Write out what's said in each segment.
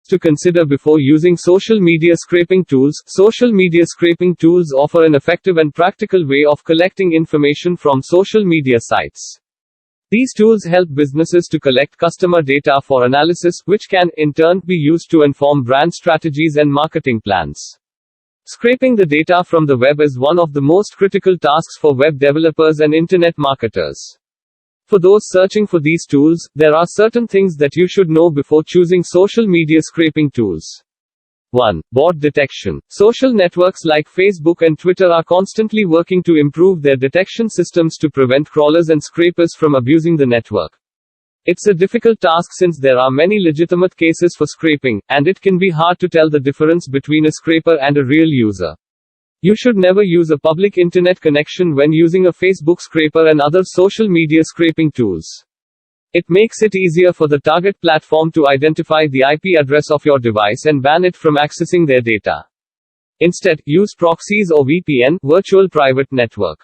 to consider before using social media scraping tools. Social media scraping tools offer an effective and practical way of collecting information from social media sites. These tools help businesses to collect customer data for analysis, which can, in turn, be used to inform brand strategies and marketing plans. Scraping the data from the web is one of the most critical tasks for web developers and internet marketers. For those searching for these tools, there are certain things that you should know before choosing social media scraping tools. 1. Bot detection. Social networks like Facebook and Twitter are constantly working to improve their detection systems to prevent crawlers and scrapers from abusing the network. It's a difficult task since there are many legitimate cases for scraping, and it can be hard to tell the difference between a scraper and a real user. You should never use a public internet connection when using a Facebook scraper and other social media scraping tools. It makes it easier for the target platform to identify the IP address of your device and ban it from accessing their data. Instead, use proxies or VPN, virtual private network.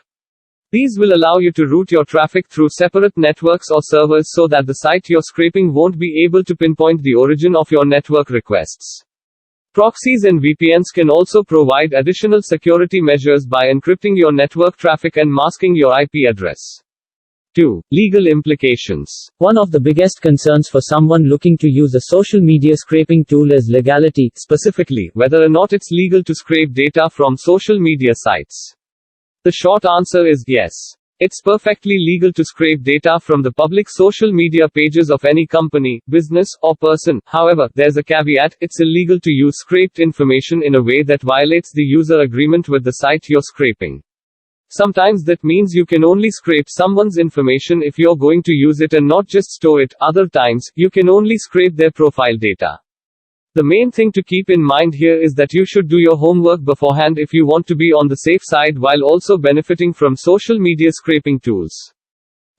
These will allow you to route your traffic through separate networks or servers so that the site you're scraping won't be able to pinpoint the origin of your network requests. Proxies and VPNs can also provide additional security measures by encrypting your network traffic and masking your IP address. 2. Legal implications. One of the biggest concerns for someone looking to use a social media scraping tool is legality, specifically, whether or not it's legal to scrape data from social media sites. The short answer is yes. It's perfectly legal to scrape data from the public social media pages of any company, business, or person. However, there's a caveat: it's illegal to use scraped information in a way that violates the user agreement with the site you're scraping. Sometimes that means you can only scrape someone's information if you're going to use it and not just store it. Other times, you can only scrape their profile data. The main thing to keep in mind here is that you should do your homework beforehand if you want to be on the safe side while also benefiting from social media scraping tools.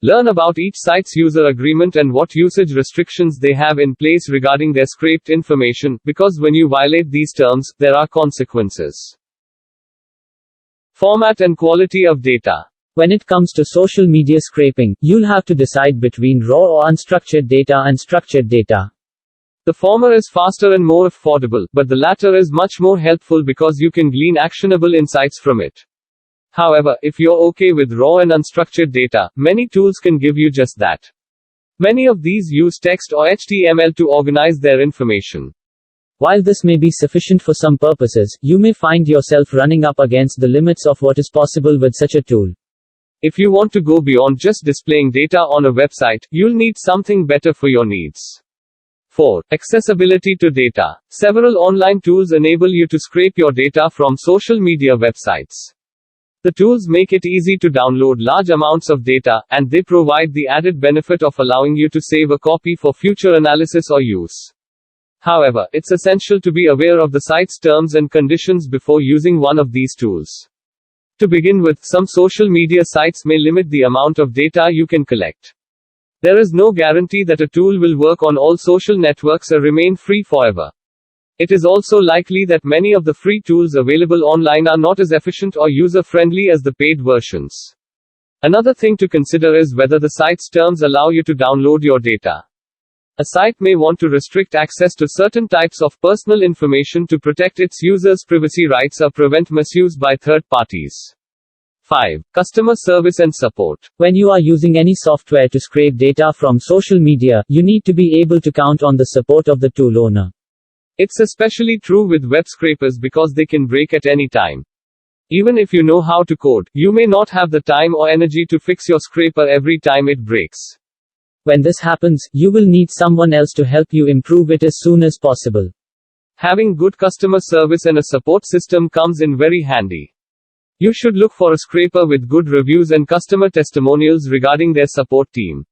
Learn about each site's user agreement and what usage restrictions they have in place regarding their scraped information, because when you violate these terms, there are consequences. Format and quality of data. When it comes to social media scraping, you'll have to decide between raw or unstructured data and structured data. The former is faster and more affordable, but the latter is much more helpful because you can glean actionable insights from it. However, if you're okay with raw and unstructured data, many tools can give you just that. Many of these use text or HTML to organize their information. While this may be sufficient for some purposes, you may find yourself running up against the limits of what is possible with such a tool. If you want to go beyond just displaying data on a website, you'll need something better for your needs. 4. Accessibility to data. Several online tools enable you to scrape your data from social media websites. The tools make it easy to download large amounts of data, and they provide the added benefit of allowing you to save a copy for future analysis or use. However, it's essential to be aware of the site's terms and conditions before using one of these tools. To begin with, some social media sites may limit the amount of data you can collect. There is no guarantee that a tool will work on all social networks or remain free forever. It is also likely that many of the free tools available online are not as efficient or user-friendly as the paid versions. Another thing to consider is whether the site's terms allow you to download your data. A site may want to restrict access to certain types of personal information to protect its users' privacy rights or prevent misuse by third parties. 5. Customer service and support. When you are using any software to scrape data from social media, you need to be able to count on the support of the tool owner. It's especially true with web scrapers because they can break at any time. Even if you know how to code, you may not have the time or energy to fix your scraper every time it breaks. When this happens, you will need someone else to help you improve it as soon as possible. Having good customer service and a support system comes in very handy. You should look for a scraper with good reviews and customer testimonials regarding their support team.